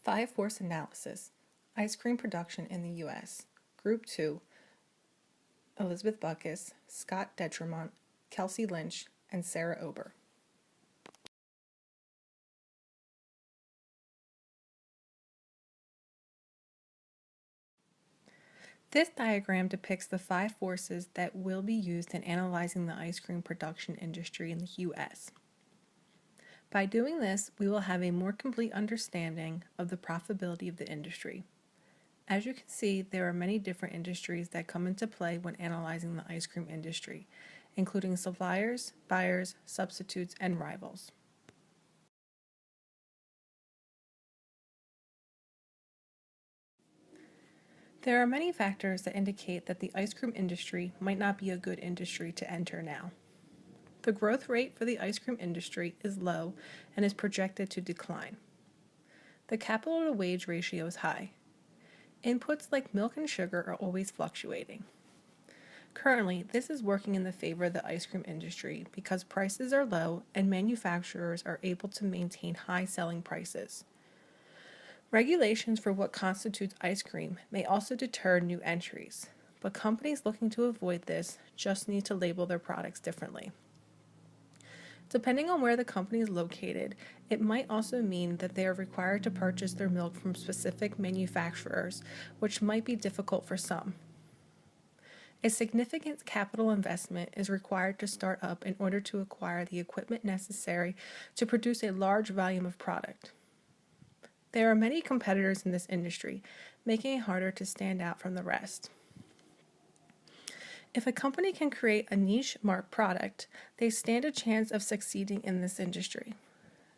Five-force analysis, ice cream production in the U.S. Group 2, Elizabeth Buckus, Scott Detremont, Kelsey Lynch, and Sarah Ober. This diagram depicts the five forces that will be used in analyzing the ice cream production industry in the U.S. By doing this, we will have a more complete understanding of the profitability of the industry. As you can see, there are many different industries that come into play when analyzing the ice cream industry, including suppliers, buyers, substitutes, and rivals. There are many factors that indicate that the ice cream industry might not be a good industry to enter now. The growth rate for the ice cream industry is low and is projected to decline. The capital to wage ratio is high. Inputs like milk and sugar are always fluctuating. Currently, this is working in the favor of the ice cream industry because prices are low and manufacturers are able to maintain high selling prices. Regulations for what constitutes ice cream may also deter new entries, but companies looking to avoid this just need to label their products differently. Depending on where the company is located, it might also mean that they are required to purchase their milk from specific manufacturers, which might be difficult for some. A significant capital investment is required to start up in order to acquire the equipment necessary to produce a large volume of product. There are many competitors in this industry, making it harder to stand out from the rest. If a company can create a niche market product, they stand a chance of succeeding in this industry.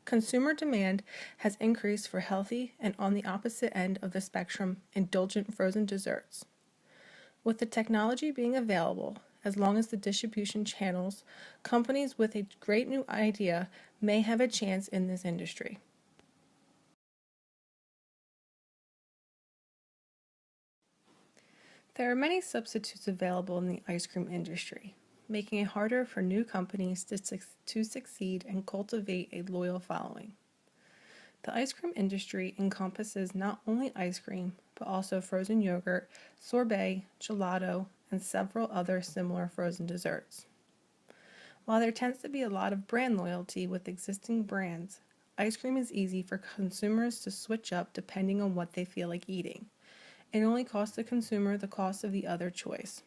Consumer demand has increased for healthy and, on the opposite end of the spectrum, indulgent frozen desserts. With the technology being available, as long as the distribution channels, companies with a great new idea may have a chance in this industry. There are many substitutes available in the ice cream industry, making it harder for new companies to succeed and cultivate a loyal following. The ice cream industry encompasses not only ice cream, but also frozen yogurt, sorbet, gelato, and several other similar frozen desserts. While there tends to be a lot of brand loyalty with existing brands, ice cream is easy for consumers to switch up depending on what they feel like eating. It only costs the consumer the cost of the other choice.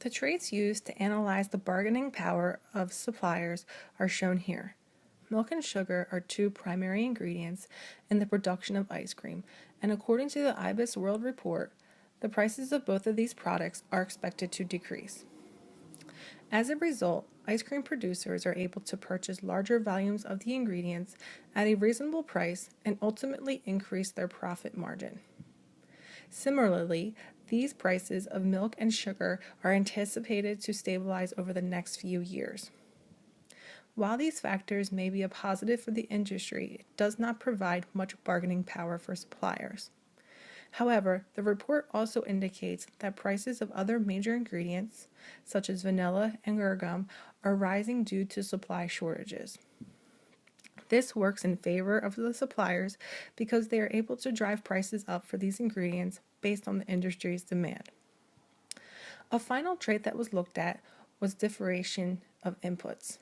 The traits used to analyze the bargaining power of suppliers are shown here. Milk and sugar are two primary ingredients in the production of ice cream, and according to the IBIS World Report, the prices of both of these products are expected to decrease. As a result, ice cream producers are able to purchase larger volumes of the ingredients at a reasonable price and ultimately increase their profit margin. Similarly, these prices of milk and sugar are anticipated to stabilize over the next few years. While these factors may be a positive for the industry, it does not provide much bargaining power for suppliers. However, the report also indicates that prices of other major ingredients, such as vanilla and gum, are rising due to supply shortages. This works in favor of the suppliers because they are able to drive prices up for these ingredients based on the industry's demand. A final trait that was looked at was differentiation of inputs.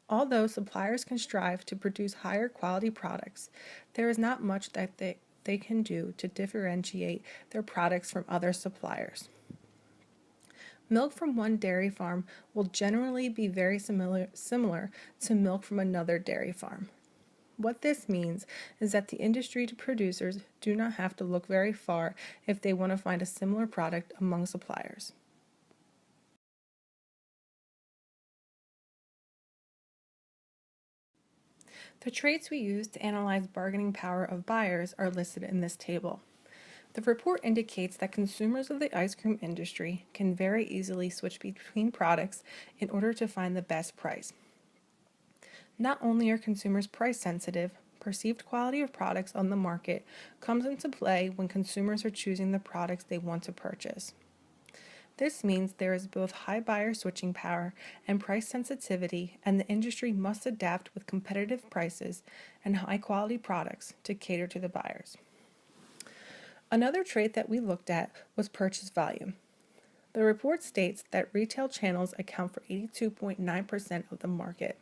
Although suppliers can strive to produce higher quality products, there is not much that they can do to differentiate their products from other suppliers. Milk from one dairy farm will generally be very similar to milk from another dairy farm. What this means is that the industry producers do not have to look very far if they want to find a similar product among suppliers. The traits we use to analyze bargaining power of buyers are listed in this table. The report indicates that consumers of the ice cream industry can very easily switch between products in order to find the best price. Not only are consumers price sensitive, perceived quality of products on the market comes into play when consumers are choosing the products they want to purchase. This means there is both high buyer switching power and price sensitivity, and the industry must adapt with competitive prices and high quality products to cater to the buyers. Another trait that we looked at was purchase volume. The report states that retail channels account for 82.9% of the market.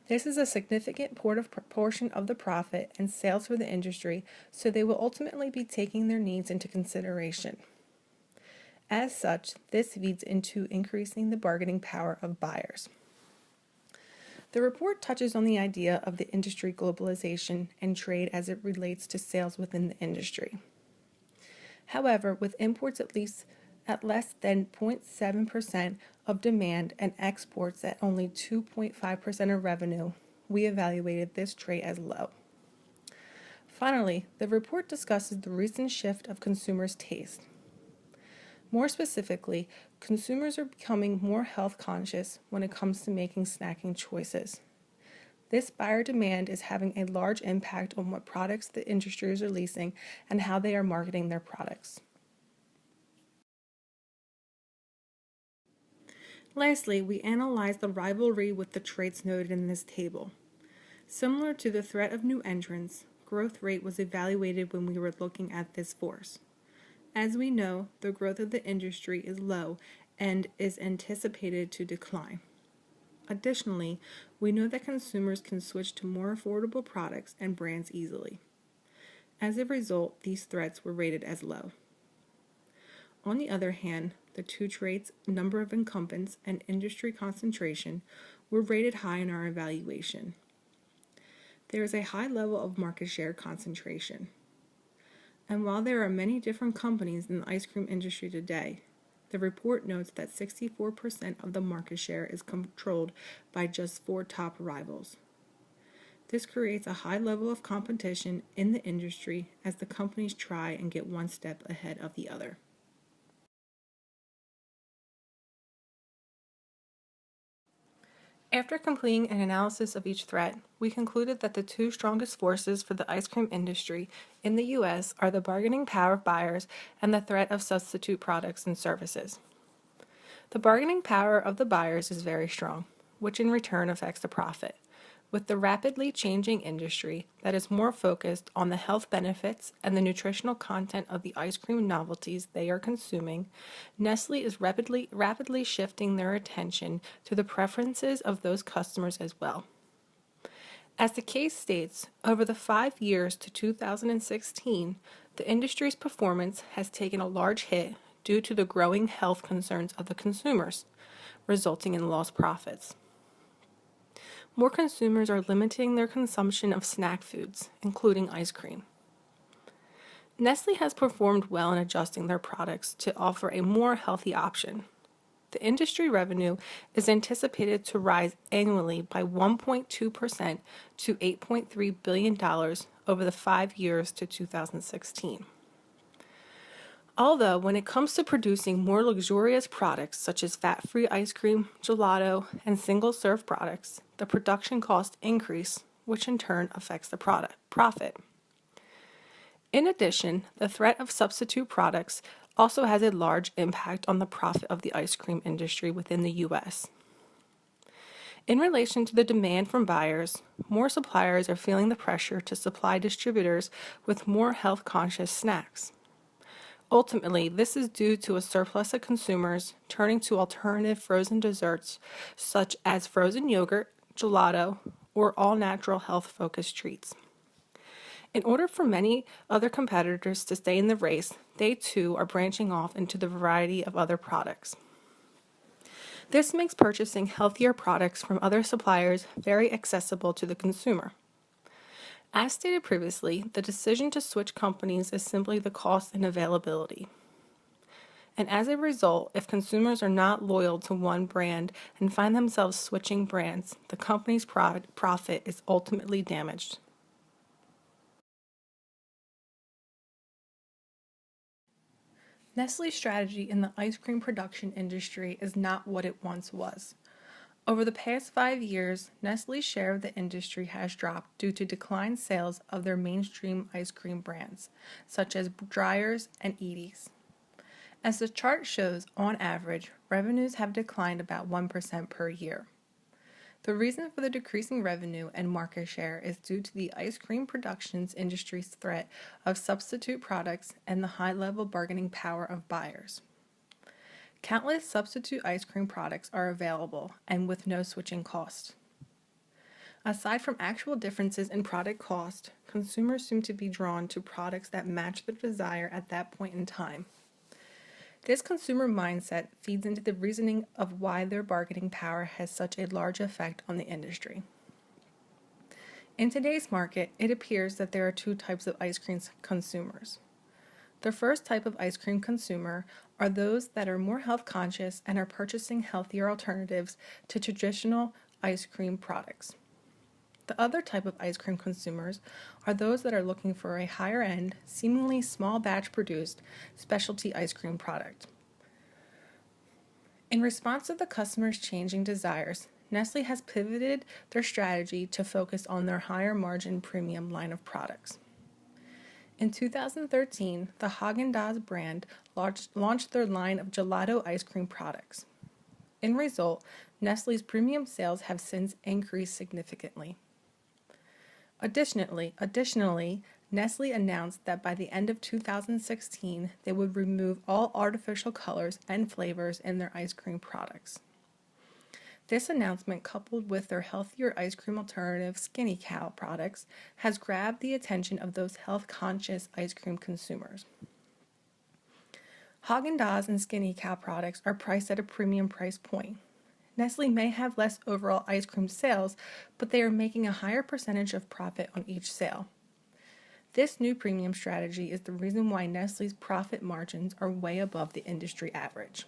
This is a significant portion of the profit and sales for the industry, so they will ultimately be taking their needs into consideration. As such, this feeds into increasing the bargaining power of buyers. The report touches on the idea of the industry globalization and trade as it relates to sales within the industry. However, with imports at less than 0.7% of demand and exports at only 2.5% of revenue, we evaluated this trait as low. Finally, the report discusses the recent shift of consumers' taste. More specifically, consumers are becoming more health conscious when it comes to making snacking choices. This buyer demand is having a large impact on what products the industry is releasing and how they are marketing their products. Lastly, we analyzed the rivalry with the traits noted in this table. Similar to the threat of new entrants, growth rate was evaluated when we were looking at this force. As we know, the growth of the industry is low and is anticipated to decline. Additionally, we know that consumers can switch to more affordable products and brands easily. As a result, these threats were rated as low. On the other hand, the two traits, number of incumbents and industry concentration, were rated high in our evaluation. There is a high level of market share concentration. And while there are many different companies in the ice cream industry today, the report notes that 64% of the market share is controlled by just 4 top rivals. This creates a high level of competition in the industry as the companies try and get one step ahead of the other. After completing an analysis of each threat, we concluded that the two strongest forces for the ice cream industry in the U.S. are the bargaining power of buyers and the threat of substitute products and services. The bargaining power of the buyers is very strong, which in return affects the profit. With the rapidly changing industry that is more focused on the health benefits and the nutritional content of the ice cream novelties they are consuming, Nestle is rapidly shifting their attention to the preferences of those customers as well. As the case states, over the 5 years to 2016, the industry's performance has taken a large hit due to the growing health concerns of the consumers, resulting in lost profits. More consumers are limiting their consumption of snack foods, including ice cream. Nestle has performed well in adjusting their products to offer a more healthy option. The industry revenue is anticipated to rise annually by 1.2% to $8.3 billion over the 5 years to 2016. Although, when it comes to producing more luxurious products such as fat-free ice cream, gelato, and single-serve products, the production costs increase, which in turn affects the profit. In addition, the threat of substitute products also has a large impact on the profit of the ice cream industry within the U.S. In relation to the demand from buyers, more suppliers are feeling the pressure to supply distributors with more health-conscious snacks. Ultimately, this is due to a surplus of consumers turning to alternative frozen desserts such as frozen yogurt, gelato, or all-natural health-focused treats. In order for many other competitors to stay in the race, they too are branching off into the variety of other products. This makes purchasing healthier products from other suppliers very accessible to the consumer. As stated previously, the decision to switch companies is simply the cost and availability. And as a result, if consumers are not loyal to one brand and find themselves switching brands, the company's profit is ultimately damaged. Nestle's strategy in the ice cream production industry is not what it once was. Over the past 5 years, Nestle's share of the industry has dropped due to declined sales of their mainstream ice cream brands, such as Dreyer's and Edy's. As the chart shows, on average, revenues have declined about 1% per year. The reason for the decreasing revenue and market share is due to the ice cream production industry's threat of substitute products and the high-level bargaining power of buyers. Countless substitute ice cream products are available and with no switching cost. Aside from actual differences in product cost, consumers seem to be drawn to products that match their desire at that point in time. This consumer mindset feeds into the reasoning of why their bargaining power has such a large effect on the industry. In today's market, it appears that there are two types of ice cream consumers. The first type of ice cream consumer are those that are more health conscious and are purchasing healthier alternatives to traditional ice cream products. The other type of ice cream consumers are those that are looking for a higher end, seemingly small batch produced specialty ice cream product. In response to the customers' changing desires, Nestle has pivoted their strategy to focus on their higher margin premium line of products. In 2013, the Häagen-Dazs brand launched their line of gelato ice cream products. In result, Nestle's premium sales have since increased significantly. Additionally, Nestle announced that by the end of 2016, they would remove all artificial colors and flavors in their ice cream products. This announcement, coupled with their healthier ice cream alternative Skinny Cow products, has grabbed the attention of those health-conscious ice cream consumers. Häagen-Dazs and Skinny Cow products are priced at a premium price point. Nestle may have less overall ice cream sales, but they are making a higher percentage of profit on each sale. This new premium strategy is the reason why Nestle's profit margins are way above the industry average.